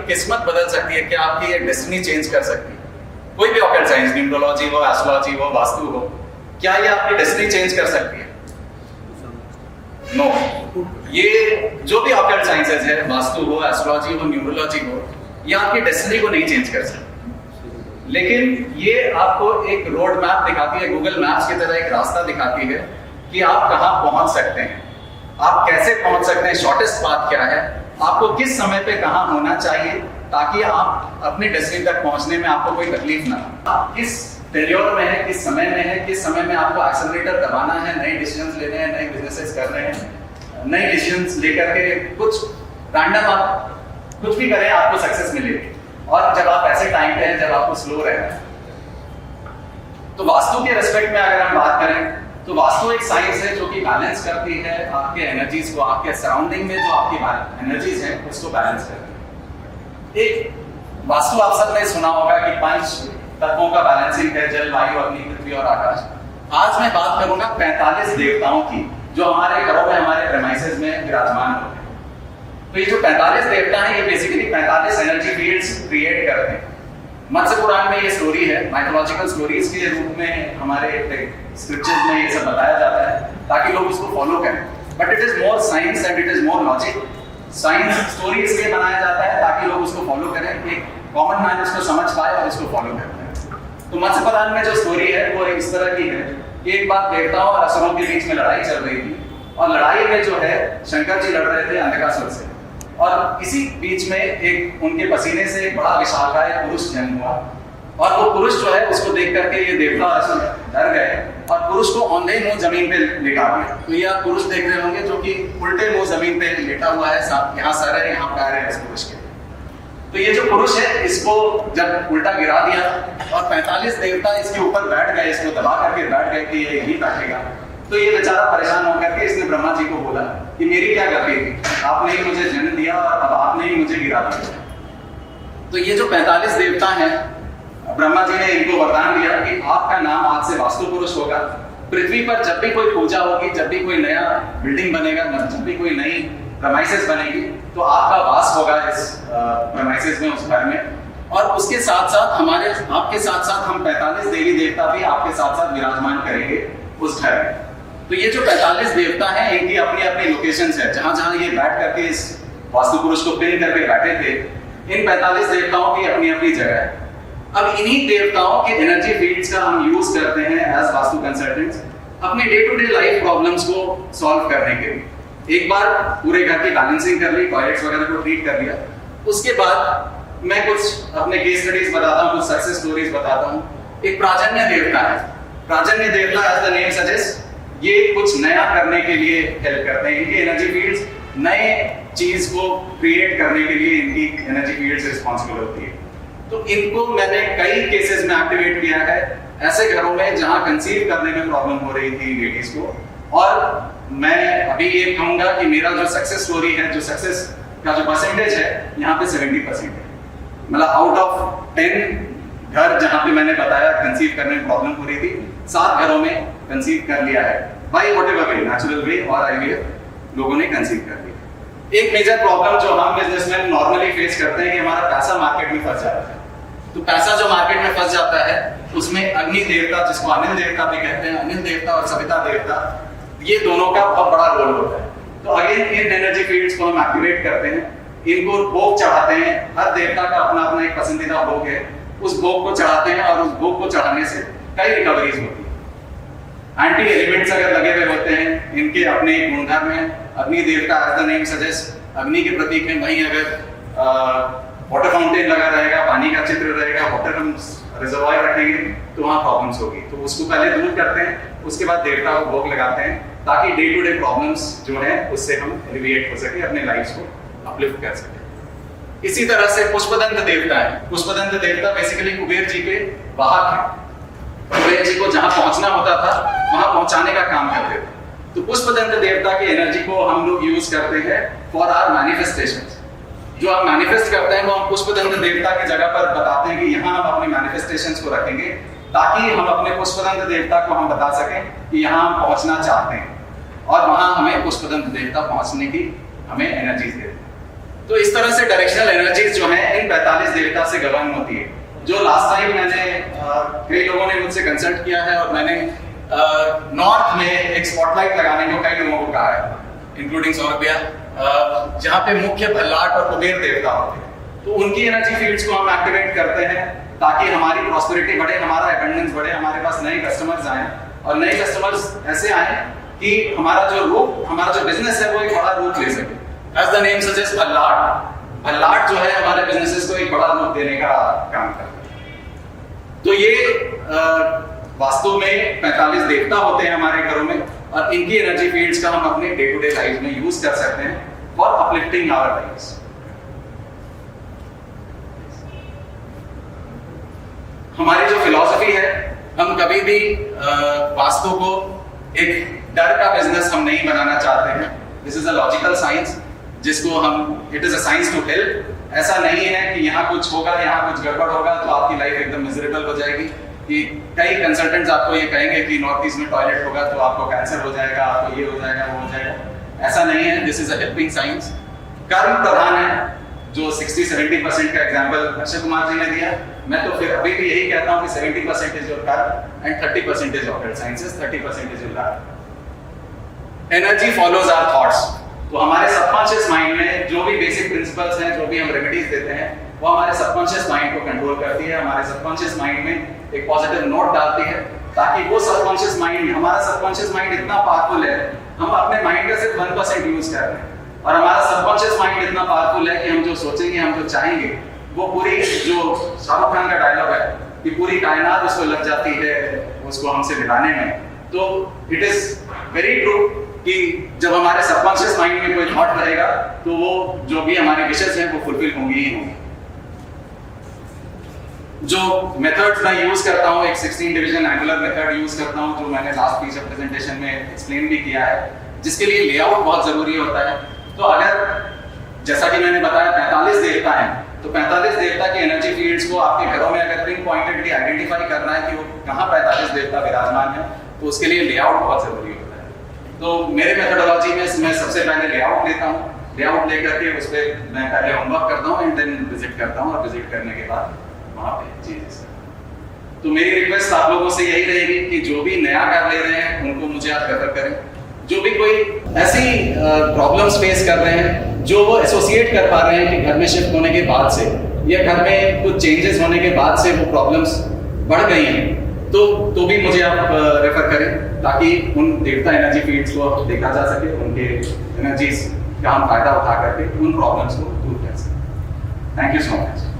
किस्मत बदल सकती है, क्या आपकी ये डेस्टिनी चेंज कर सकती है? कोई भी ऑकल्ट साइंस, न्यूमरोलॉजी हो, एस्ट्रोलॉजी हो, वास्तु हो, क्या ये आपकी डेस्टिनी चेंज कर सकती है? नो। ये जो भी ऑकल्ट साइंसेज है, वास्तु हो, एस्ट्रोलॉजी हो, न्यूमरोलॉजी हो, ये आपकी डेस्टिनी को नहीं चेंज कर सकती, लेकिन ये आपको एक रोड मैप दिखाती है, गूगल मैप्स की तरह एक रास्ता दिखाती है कि आप कहाँ पहुंच सकते हैं, आप कैसे पहुंच सकते हैं, शॉर्टेस्ट पाथ क्या है, आपको किस समय पे कहाँ होना चाहिए ताकि आप अपनी डेस्टिनी तक पहुंचने में आपको कोई तकलीफ ना हो। आप किस टेन्योर में है, किस समय में है, किस समय में आपको एक्सेलरेटर दबाना है, नए डिसीजंस लेने हैं, नए बिजनेसेस कर रहे हैं, नए डिसीजंस लेकर के कुछ रैंडम आप कुछ भी करें, आपको सक्सेस मिलेगी। और जब आप ऐसे टाइम पे हैं जब आपको स्लो रहना है, तो वास्तु के रेस्पेक्ट में अगर हम बात करें तो वास्तु एक साइंस है जो कि बैलेंस करती है आपके एनर्जीज को, आपके सराउंडिंग में जो आपकी एनर्जीज हैं उसको बैलेंस करती है। एक वास्तु आप सबने सुना होगा कि 5 तत्वों का बैलेंसिंग है, जल, वायु, अग्नि, पृथ्वी और आकाश। आज मैं बात करूंगा 45 देवताओं की जो हमारे घरों में, हमारे प्रेमाइसेस में विराजमान होते हैं। तो ये जो 45 देवता हैं, ये बेसिकली 45 एनर्जी फील्ड्स क्रिएट करते हैं। मत्स्य पुराण में ये स्टोरी है, माइथोलॉजिकल स्टोरीज के रूप में हमारे स्क्रिप्चर्स में ये सब बताया जाता है ताकि लोग इसको फॉलो करें, but it is more science and it is more logic. Science story इसलिए बनाया जाता है ताकि लोग उसको फॉलो करें, एक कॉमन मैन इसको समझ पाए और इसको फॉलो करें। तो मत्स्य पुराण में जो स्टोरी है वो इस तरह की है कि एक बार देवताओं और असुरों के बीच में लड़ाई चल रही थी, और लड़ाई में जो है शंकर जी लड़ रहे थे अंधकासुर से, और इसी बीच में एक उनके पसीने से एक बड़ा विशालकाय पुरुष जन्म हुआ, और वो पुरुष जो है उसको देख करके ये देवता असुर डर गए और पुरुष को औंधे मुंह जमीन पे लेटा दिया। तो ये आप पुरुष देख रहे होंगे जो कि उल्टे मुंह जमीन पे लेटा हुआ है, यहाँ सर है, यहाँ पैर है इस पुरुष के। तो ये जो पुरुष है इसको जब उल्टा गिरा दिया और 45 देवता इसके ऊपर बैठ गए, इसको दबा करके बैठ गए कि ये यही बैठेगा, तो ये बेचारा परेशान होकर के इसने ब्रह्मा जी को बोला कि मेरी क्या गलती थी, आपने ही मुझे जन्म दिया और अब आपने ही मुझे गिरा दिया। तो ये जो 45 देवता हैं, ब्रह्मा जी ने इनको वरदान दिया कि आपका नाम आज से वास्तु पुरुष होगा। पृथ्वी पर जब भी कोई पूजा होगी, जब भी कोई नया बिल्डिंग बनेगा, जब भी कोई नई प्रेमाइसेस बनेगी, तो आपका वास होगा इस प्रेमाइसेस में, उस घर में। और उसके साथ साथ आपके साथ साथ हम 45 देवी देवता भी आपके साथ साथ विराजमान करेंगे उस घर में। तो ये जो 45 देवता हैं, इनकी अपनी अपनी लोकेशंस है, जहां जहां ये बैठ करके इस वास्तु पुरुष को पिन करके बैठे थे, इन 45 देवताओं की अपनी अपनी जगह है। अब इन्हीं देवताओं के एनर्जी फील्ड्स का हम यूज करते हैं एज वास्तु कंसल्टेंट्स अपने day to day life problems को सॉल्व करने के लिए। एक बार पूरे घर की बैलेंसिंग कर ली, टॉयलेट्स वगैरह को ट्रीट कर लिया, उसके बाद मैं कुछ अपने केस स्टडीज बताता हूँ, कुछ सक्सेस स्टोरीज बताता हूँ। एक प्राजन्य देवता है, प्राजन्य देवता एज द नेम सजेस्ट, ये कुछ नया करने के लिए हेल्प करते हैं। इनकी एनर्जी फील्ड्स नए चीज को क्रिएट करने के लिए इनकी एनर्जी फील्ड्स रिस्पॉन्सिबल होती है। तो इनको मैंने कई केसेस में एक्टिवेट किया है ऐसे घरों में जहां कंसीव करने में प्रॉब्लम हो रही थी लेडीज को, और मैं अभी ये कहूंगा कि मेरा जो सक्सेस स्टोरी है, जो सक्सेस का जो परसेंटेज है यहाँ पे 70% है। मतलब आउट ऑफ 10 घर जहां पे मैंने बताया कंसीव करने में प्रॉब्लम हो रही थी, 7 घरों में कंसीव कर लिया है by whatever way, natural way और आईवीएफ, लोगों ने कंसीव कर लिया। एक मेजर प्रॉब्लम जो हम बिजनेसमैन नॉर्मली फेस करते हैं कि हमारा पैसा मार्केट में फंस जाता है। तो पैसा जो मार्केट में फंस जाता है उसमें अग्नि देवता, जिसको अनिल देवता भी कहते हैं, अनिल देवता और सविता देवता, ये दोनों का बहुत बड़ा रोल होता है। तो अगेन इन एनर्जी फील्ड्स को हम एक्टिवेट करते हैं, इनको भोग चढ़ाते हैं। हर देवता का अपना अपना एक पसंदीदा भोग है, उस भोग को चढ़ाते हैं और उस भोग को चढ़ाने से कई रिकवरीज होती है। एंटी एलिमेंट्स अगर लगे हुए होते हैं, इनके अपने गुणधर्म हैं। अग्नि देवता एज द नेम सजेस्ट, अग्नि के प्रतीक हैं। वहीं अगर वाटर फाउंटेन लगा रहेगा, पानी का चित्र रहेगा, वाटर हम रिजर्वायर रखेंगे तो वहाँ प्रॉब्लम्स होगी। तो उसको पहले दूर करते हैं, उसके बाद देवता को भोग लगाते हैं ताकि डे टू डे प्रॉब्लम्स जो है उससे हम एलिविएट हो सके, अपने लाइफ को अपलिफ्ट कर सके। इसी तरह से पुष्पदंत देवता है। पुष्पदंत देवता बेसिकली कुबेर जी के वाहक हैं। कुबेर जी को जहाँ पहुँचना होता था वहाँ पहुँचाने का काम करते थे। तो पुष्पदंत देवता की एनर्जी को हम लोग यूज करते हैं फॉर आवर मैनिफेस्टेशंस। जो हम मैनिफेस्ट करते हैं वो हम पुष्पदंत देवता की जगह पर बताते हैं कि यहाँ हम अपने मैनिफेस्टेशंस को रखेंगे ताकि हम अपने पुष्पदंत देवता को हम बता सकें कि यहाँ हम पहुँचना चाहते हैं, और वहाँ हमें पुष्पदंत देवता पहुँचने की हमें एनर्जीज देते हैं। तो इस तरह से डायरेक्शनल एनर्जीज जो है इन 45 देवता से गवर्न होती है। जो लास्ट टाइम मैंने कई लोगों ने मुझसे कंसल्ट किया है और मैंने नॉर्थ में एक स्पॉटलाइट लगाने को कई लोगों को कहा है, इंक्लूडिंग सौरभ्या, जहाँ पे मुख्य भल्लाट और कुबेर देवता होते हैं। तो उनकी एनर्जी फील्ड्स को हम एक्टिवेट करते हैं ताकि हमारी प्रॉस्पेरिटी बढ़े, हमारा एबंडेंस बढ़े, हमारे पास नए कस्टमर्स आए और नए कस्टमर्स ऐसे आए कि हमारा जो रूप, हमारा जो बिजनेस है वो एक बड़ा रूप ले सके। एज द नेम सजेस्ट, भल्लाट जो है हमारे बिजनेसेस को एक बड़ा रूप देने का काम करता है। तो ये वास्तु में 45 देवता होते हैं हमारे घरों में और इनकी एनर्जी फील्ड्स का हम अपने डे टू डे लाइफ में यूज कर सकते हैं फॉर अपलिफ्टिंग आवर लाइव्स। हमारी जो फिलॉसफी है, हम कभी भी वास्तु को एक डर का बिजनेस हम नहीं बनाना चाहते हैं। This is a logical science जिसको हम, it is a science to help. ऐसा नहीं है कि यहाँ कुछ होगा, यहाँ कुछ गड़बड़ होगा तो आपकी लाइफ एकदम मिजरेबल हो जाएगी। कि कई कंसल्टेंट्स आपको ये कहेंगे कि नॉर्थ ईस्ट में टॉयलेट होगा तो आपको कैंसर हो जाएगा, आपको ये हो जाएगा, वो हो जाएगा। ऐसा नहीं है। This is a helping science. कर्म प्रधान है, जो 60-70% का एग्जांपल अक्षय कुमार जी ने दिया। मैं तो फिर अभी भी यही कहता हूँ कि 70% is your karma and 30% is occult sciences, 30% is your life. Energy follows our thoughts. तो हमारे सबकॉन्शियस माइंड में जो भी बेसिक प्रिंसिपल्स हैं, जो भी हम रेमेडीज देते हैं, वो हमारे सबकॉन्शियस माइंड को कंट्रोल करती है, हमारे सबकॉन्शियस माइंड में एक पॉजिटिव नोट डालती है ताकि वो सबकॉन्शियस माइंड, हमारा सबकॉन्शियस माइंड इतना पावरफुल है, हम अपने माइंड का सिर्फ 1% यूज कर रहे हैं और हमारा सबकॉन्शियस माइंड इतना पावरफुल है कि हम जो सोचेंगे, हम जो चाहेंगे, वो पूरी, जो शाहरुख खान का डायलॉग है कि पूरी कायनात उसको लग जाती है उसको हमसे मिलाने में। तो इट इज वेरी ट्रू कि जब हमारे सबकॉन्शियस माइंड में कोई थॉट रहेगा तो वो जो भी हमारी विशेस हैं वो फुलफिल होंगी ही होंगी। जो मेथड्स मैं यूज करता हूँ, एक 16 डिवीजन एंगुलर मेथड यूज करता हूँ, जो मैंने लास्ट पीस ऑफ प्रेजेंटेशन में एक्सप्लेन भी किया है, जिसके लिए लेआउट बहुत जरूरी होता है। तो अगर, जैसा कि मैंने बताया, 45 देवता हैं, तो 45 देवता की एनर्जी फील्ड्स को आपके घरों में अगर पिन पॉइंटेडली आइडेंटिफाई करना है कि वो कहाँ 45 देवता विराजमान है, तो उसके लिए लेआउट बहुत जरूरी होता है। तो मेरे मेथोडोलॉजी में मैं सबसे पहले लेआउट लेता हूँ, लेआउट लेकर के उस पर मैं पहले होमवर्क करता हूँ एंड देन विजिट करता हूँ, और विजिट करने के बाद वहाँ पे चीजें। तो मेरी रिक्वेस्ट आप लोगों से यही रहेगी कि जो भी नया घर ले रहे हैं उनको मुझे आप रेफर करें। जो भी कोई ऐसी प्रॉब्लम्स फेस कर रहे हैं जो वो एसोसिएट कर पा रहे हैं कि घर में शिफ्ट होने के बाद से या घर में कुछ चेंजेस होने के बाद से वो प्रॉब्लम्स बढ़ गई हैं, तो भी मुझे आप रेफर करें ताकि उन देवता एनर्जी फील्ड्स को देखा जा सके, उनके एनर्जीज का हम फायदा उठा करके उन प्रॉब्लम्स को दूर कर सकें। Thank you so much.